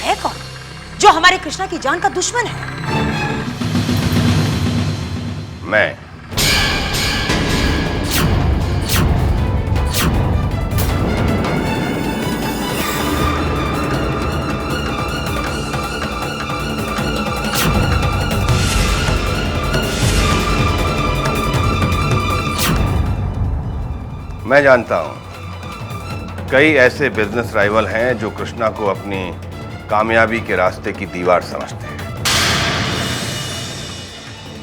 है कौन जो हमारे कृष्णा की जान का दुश्मन है? मैं। मैं जानता हूं कई ऐसे बिजनेस राइवल हैं जो कृष्णा को अपनी कामयाबी के रास्ते की दीवार समझते हैं।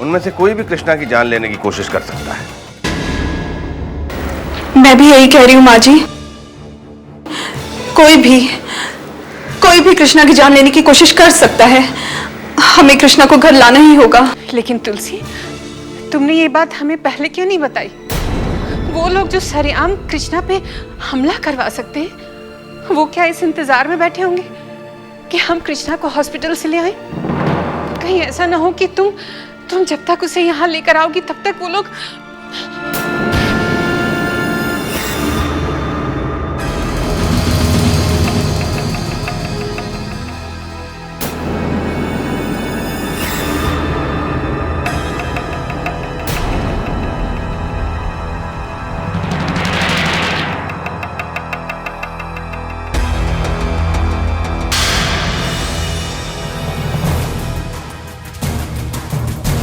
उनमें से कोई भी कृष्णा की जान लेने की कोशिश कर सकता है। मैं भी यही कह रही हूं माँ जी। कोई भी कृष्णा की जान लेने की कोशिश कर सकता है। हमें कृष्णा को घर लाना ही होगा। लेकिन तुलसी, तुमने ये बात हमें पहले क्यों नहीं बताई? वो लोग जो सरेआम कृष्णा पे हमला करवा सकते हैं, वो क्या इस इंतजार में बैठे होंगे कि हम कृष्णा को हॉस्पिटल से ले आए? कहीं ऐसा ना हो कि तुम जब तक उसे यहाँ लेकर आओगी तब तक वो लोग।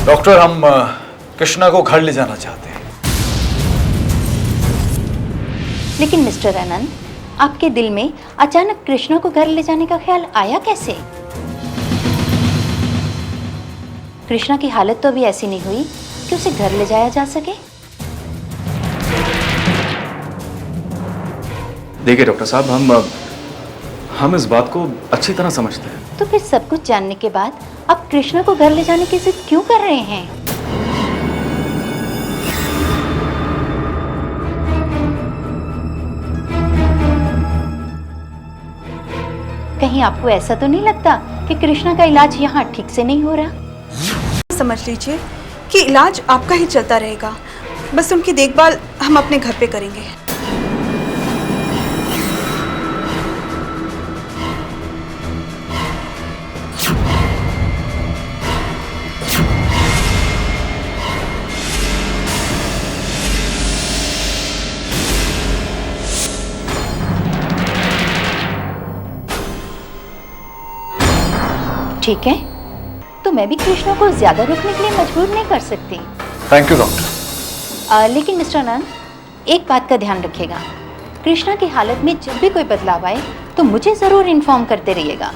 डॉक्टर, हम कृष्णा को घर ले जाना चाहते हैं। लेकिन मिस्टर आनंद, आपके दिल में अचानक कृष्णा को घर ले जाने का ख्याल आया कैसे? कृष्णा की हालत तो अभी ऐसी नहीं हुई कि उसे घर ले जाया जा सके। देखिए डॉक्टर साहब, हम इस बात को अच्छी तरह समझते हैं। तो फिर सब कुछ जानने के बाद आप कृष्णा को घर ले जाने की जिद क्यों कर रहे हैं? कहीं आपको ऐसा तो नहीं लगता कि कृष्णा का इलाज यहाँ ठीक से नहीं हो रहा? समझ लीजिए कि इलाज आपका ही चलता रहेगा, बस उनकी देखभाल हम अपने घर पे करेंगे। ठीक है, तो मैं भी कृष्णा को ज्यादा रुकने के लिए मजबूर नहीं कर सकती। Thank you doctor. लेकिन मिस्टर आनंद, एक बात का ध्यान रखिएगा, कृष्णा की हालत में जब भी कोई बदलाव आए तो मुझे जरूर इन्फॉर्म करते रहिएगा।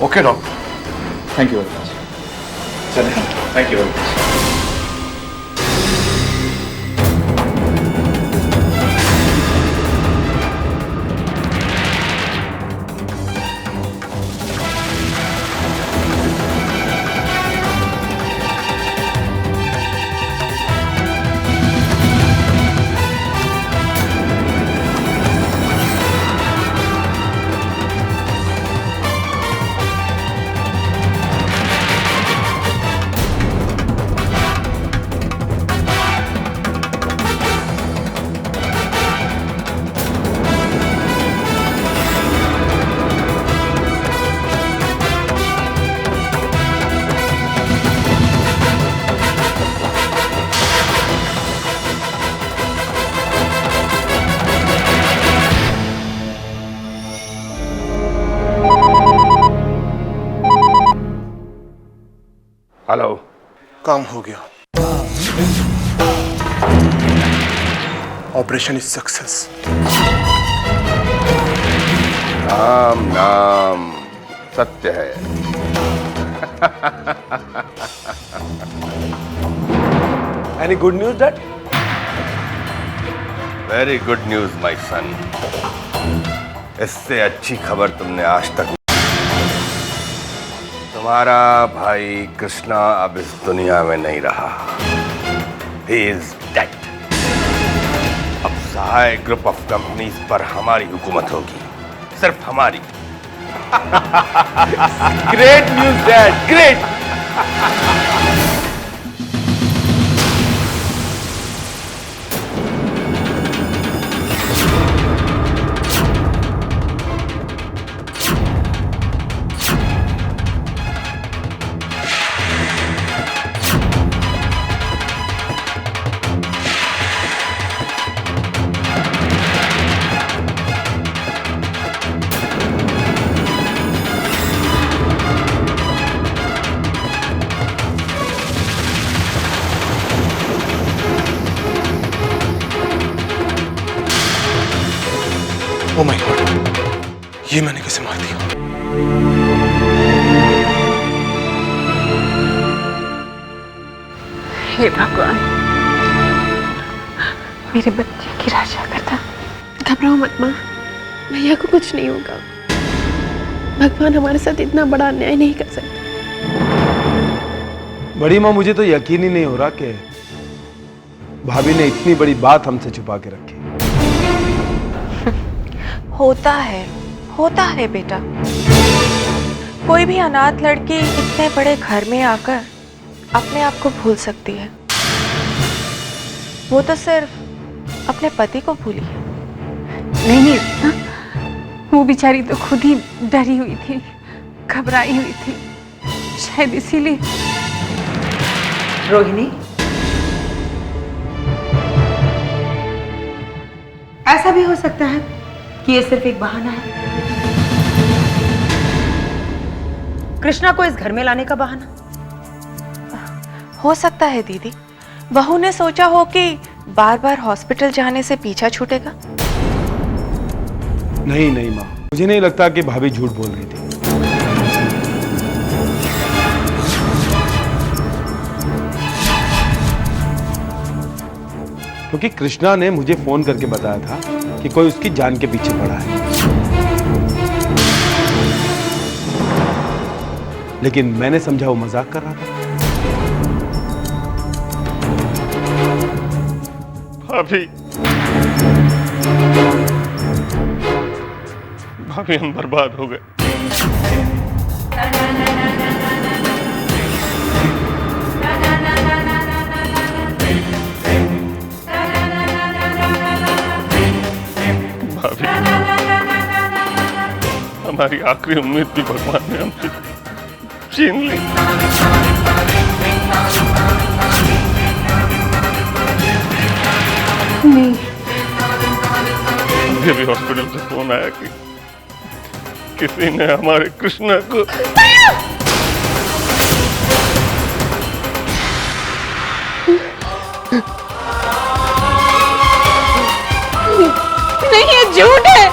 Okay doctor, thank you very much. चलिए, thank you very much. Hello. काम हो गया। Operation is success. नाम सत्य है। Any good news dad? Very good news my son. इससे अच्छी खबर तुमने आज तक। तुम्हारा भाई कृष्णा अब इस दुनिया में नहीं रहा। He is dead. अब सहाय ग्रुप ऑफ कंपनीज पर हमारी हुकूमत होगी, सिर्फ हमारी। Great news dad, great. ये मैंने कैसे मार दिया? हे भगवान, मेरे बच्चे की रक्षा करता। घबराओ मत माँ, भैया को कुछ नहीं होगा। भगवान हमारे साथ इतना बड़ा अन्याय नहीं कर सकते। बड़ी माँ, मुझे तो यकीन ही नहीं हो रहा कि भाभी ने इतनी बड़ी बात हमसे छुपा के रखी। होता है बेटा। कोई भी अनाथ लड़की इतने बड़े घर में आकर अपने आप को भूल सकती है। वो तो सिर्फ अपने पति को भूली है। नहीं हाँ? वो बेचारी तो खुद ही डरी हुई थी, घबराई हुई थी, शायद इसीलिए। रोहिणी, ऐसा भी हो सकता है कि ये सिर्फ एक बहाना है, कृष्णा को इस घर में लाने का बहाना। हो सकता है दीदी, बहू ने सोचा हो कि बार बार हॉस्पिटल जाने से पीछा छूटेगा। नहीं नहीं माँ, मुझे नहीं लगता कि भाभी झूठ बोल रही थी। क्योंकि कृष्णा ने मुझे फोन करके बताया था कि कोई उसकी जान के पीछे पड़ा है, लेकिन मैंने समझा वो मजाक कर रहा था। भाभी, भाभी हम बर्बाद हो गए। भाभी, हमारी आखिरी उम्मीद भी भगवान ने हमसे छीन ली। नहीं, मुझे भी हॉस्पिटल से फोन आया कि किसी ने हमारे कृष्णा को। नहीं, ये झूठ है,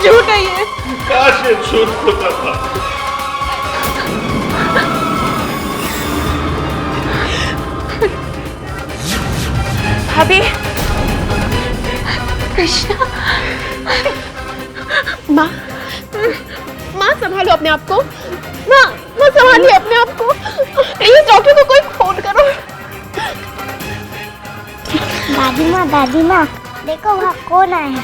झूठ है ये। काश ये झूठ होता था। भाभी, कृष्णा, माँ, माँ संभालो अपने आप को। माँ संभालिए अपने आप को। प्लीज डॉक्टर को कोई फोन करो। दादी माँ देखो वहाँ कौन आया है।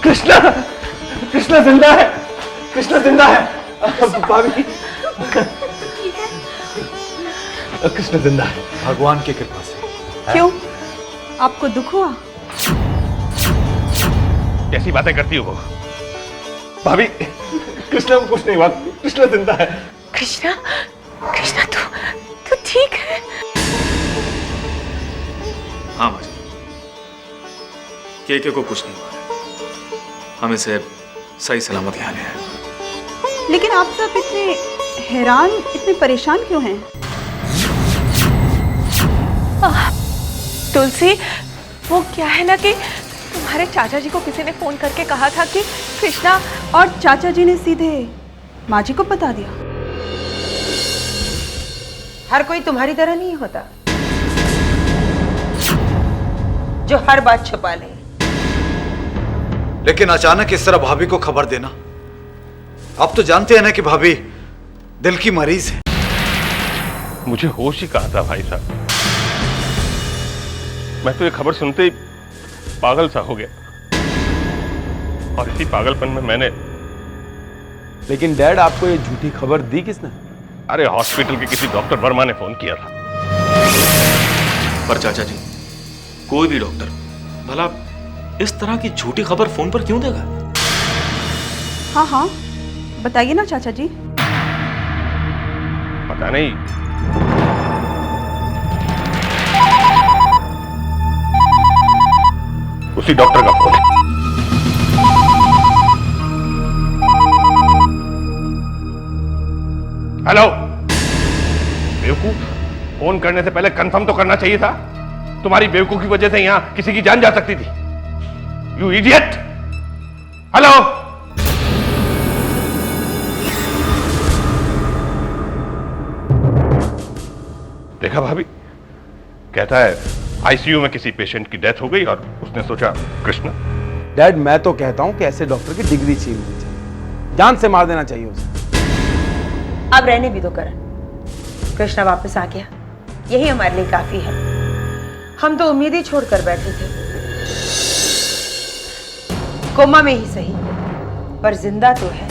कृष्णा, कृष्णा जिंदा है, कृष्णा जिंदा है। भाभी, कृष्णा जिंदा है भगवान की कृपा से। क्यों, आपको दुख हुआ? कैसी बातें करती हो वो? भाभी, कृष्णा को कुछ नहीं हुआ, कृष्णा जिंदा है। कृष्णा, कृष्णा तू ठीक है? हाँ माँ जी, के को कुछ नहीं हुआ है। हम इसे सही सलामत यहाँ ले आए। लेकिन आप सब इतने हैरान, इतने परेशान क्यों हैं? तुलसी, वो क्या है ना कि तुम्हारे चाचा जी को किसी ने फोन करके कहा था कि कृष्णा, और चाचा जी ने सीधे माँ जी को बता दिया। हर कोई तुम्हारी तरह नहीं होता जो हर बात छुपा ले। लेकिन अचानक इस तरह भाभी को खबर देना आप तो जानते हैं ना कि भाभी दिल की मरीज है। मुझे होश ही कहा था भाई साहब। मैं तो ये खबर सुनते ही पागल सा हो गया, और इसी पागलपन में मैंने। लेकिन डैड, आपको ये झूठी खबर दी किसने? अरे हॉस्पिटल के किसी डॉक्टर वर्मा ने फोन किया था। पर चाचा जी, कोई भी डॉक्टर भला इस तरह की झूठी खबर फोन पर क्यों देगा? हाँ हाँ, बताइए ना चाचा जी। पता नहीं, उसी डॉक्टर का फोन है। हेलो बेवकूफ, फोन करने से पहले कंफर्म तो करना चाहिए था। तुम्हारी बेवकूफ की वजह से यहां किसी की जान जा सकती थी। You idiot. हेलो, देखा भाभी, कहता है आईसीयू में किसी पेशेंट की डेथ हो गई और उसने सोचा कृष्णा। डैड, मैं तो कहता हूं कि ऐसे डॉक्टर की डिग्री छीन ली चाहिए, जान से मार देना चाहिए उसे। अब रहने भी दो करण, कृष्णा वापस आ गया, यही हमारे लिए काफी है। हम तो उम्मीद ही छोड़कर बैठे थे, कोमा में ही सही पर जिंदा तो है।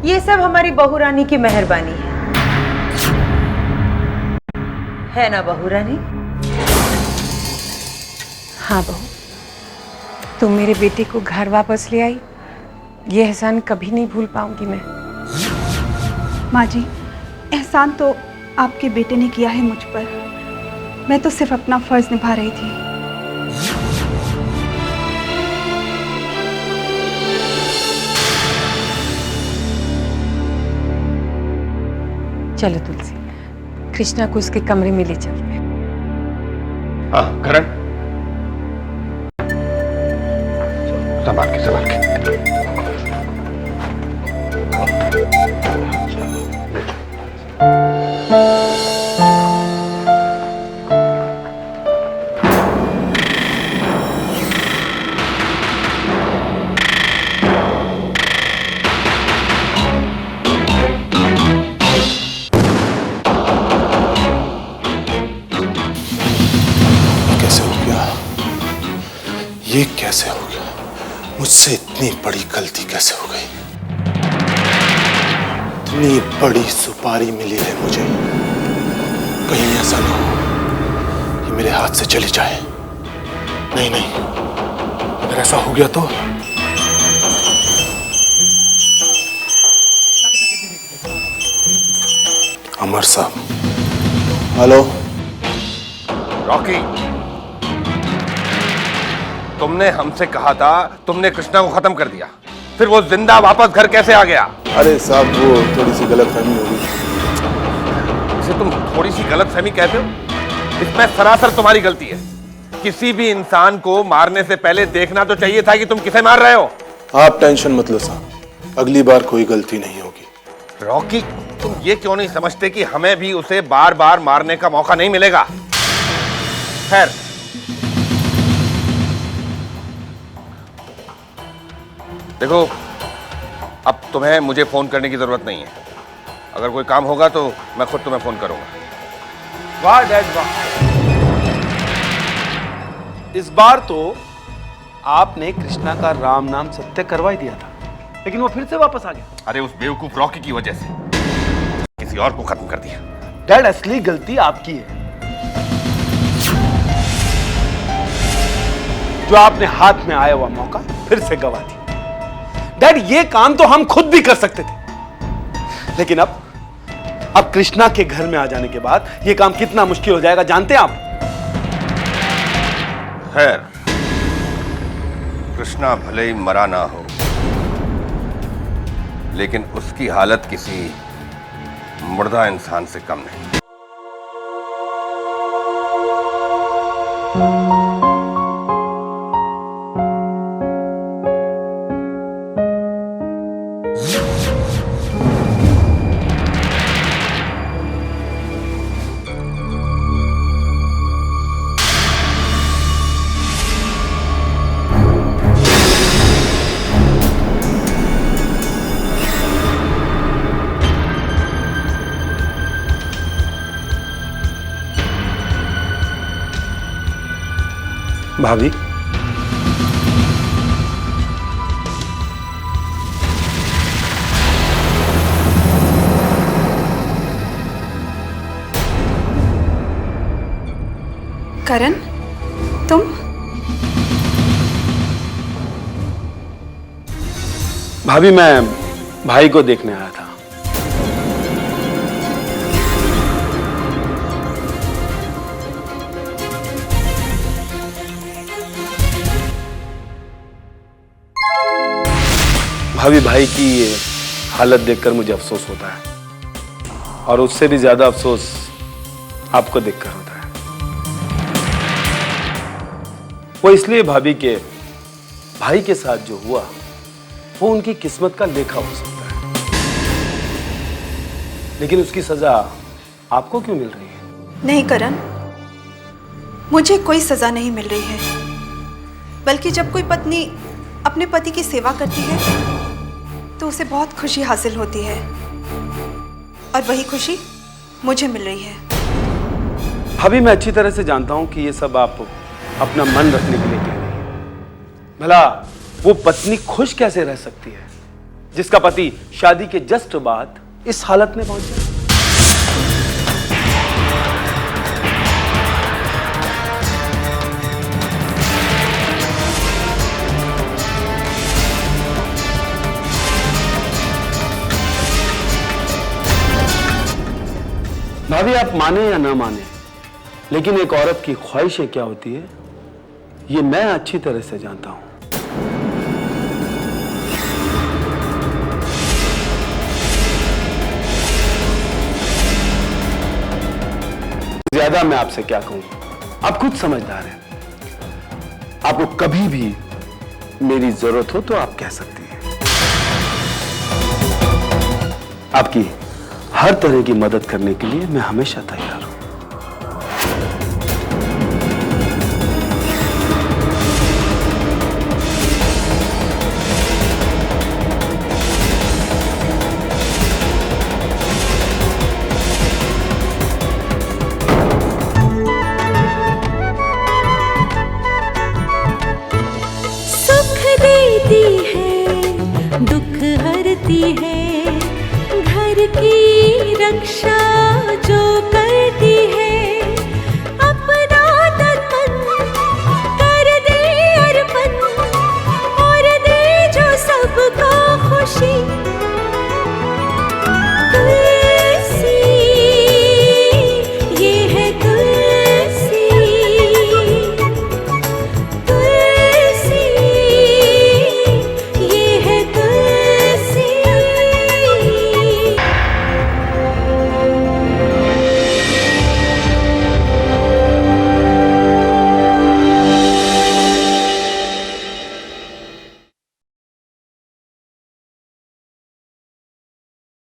ये सब हमारी बहू रानी की मेहरबानी है ना बहू रानी? हाँ बहू, तुम मेरे बेटे को घर वापस ले आई, ये एहसान कभी नहीं भूल पाऊंगी मैं। माँ जी, एहसान तो आपके बेटे ने किया है मुझ पर, मैं तो सिर्फ अपना फर्ज निभा रही थी। चलो तुलसी, कृष्णा को उसके कमरे में ले चलते हैं। हाँ करण, संभाल के। ये कैसे हो गया? मुझसे इतनी बड़ी गलती कैसे हो गई? इतनी बड़ी सुपारी मिली है मुझे, कहीं ऐसा ना हो कि मेरे हाथ से चली जाए। नहीं, अगर ऐसा हो गया तो अमर साहब। हेलो रॉकी, तुमने हमसे कहा था, तुमने कृष्णा को खत्म कर दिया, फिर वो जिंदा वापस घर कैसे आ गया? अरे साहब, वो थोड़ी सी गलतफहमी हो गई। इसे तुम थोड़ी सी गलतफहमी कहते हो? इसमें सरासर तुम्हारी गलती है। किसी भी इंसान को मारने से पहले देखना तो चाहिए था कि तुम किसे मार रहे हो। आप टेंशन मत लो साहब, अगली बार कोई गलती नहीं होगी। रॉकी, तुम ये क्यों नहीं समझते कि हमें भी उसे बार बार मारने का मौका नहीं मिलेगा? खैर, देखो, अब तुम्हें मुझे फोन करने की जरूरत नहीं है। अगर कोई काम होगा तो मैं खुद तुम्हें फोन करूंगा। वाह डैड वाह, इस बार तो आपने कृष्णा का राम नाम सत्य करवा ही दिया था, लेकिन वो फिर से वापस आ गया। अरे उस बेवकूफ रॉकी की वजह से किसी और को खत्म कर दिया। डैड, असली गलती आपकी है, जो आपने हाथ में आया हुआ मौका फिर से गवा दिया। डैड, ये काम तो हम खुद भी कर सकते थे, लेकिन अब कृष्णा के घर में आ जाने के बाद ये काम कितना मुश्किल हो जाएगा जानते हैं आप? खैर, कृष्णा भले ही मरा ना हो, लेकिन उसकी हालत किसी मुर्दा इंसान से कम नहीं। भाभी, करण, तुम? भाभी मैं भाई को देखने आया था। भाभी, भाई की ये हालत देखकर मुझे अफसोस होता है और उससे भी ज्यादा अफसोस आपको देखकर होता है। वो इसलिए भाभी के भाई के साथ जो हुआ वो उनकी किस्मत का लेखा हो सकता है, लेकिन उसकी सजा आपको क्यों मिल रही है? नहीं करण, मुझे कोई सजा नहीं मिल रही है, बल्कि जब कोई पत्नी अपने पति की सेवा करती है तो उसे बहुत खुशी हासिल होती है और वही खुशी मुझे मिल रही है। भाभी, मैं अच्छी तरह से जानता हूं कि ये सब आप अपना मन रखने के लिए कह रही हैं। भला वो पत्नी खुश कैसे रह सकती है जिसका पति शादी के जस्ट बाद इस हालत में पहुंच जाए? भाभी, आप माने या ना माने, लेकिन एक औरत की ख्वाहिशें क्या होती है ये मैं अच्छी तरह से जानता हूं। ज्यादा मैं आपसे क्या कहूं, आप खुद समझदार हैं। आपको कभी भी मेरी जरूरत हो तो आप कह सकती हैं। आपकी हर तरह की मदद करने के लिए मैं हमेशा तैयार हूं। सुख देती है, दुख हरती है, घर की रक्षा जो करती है,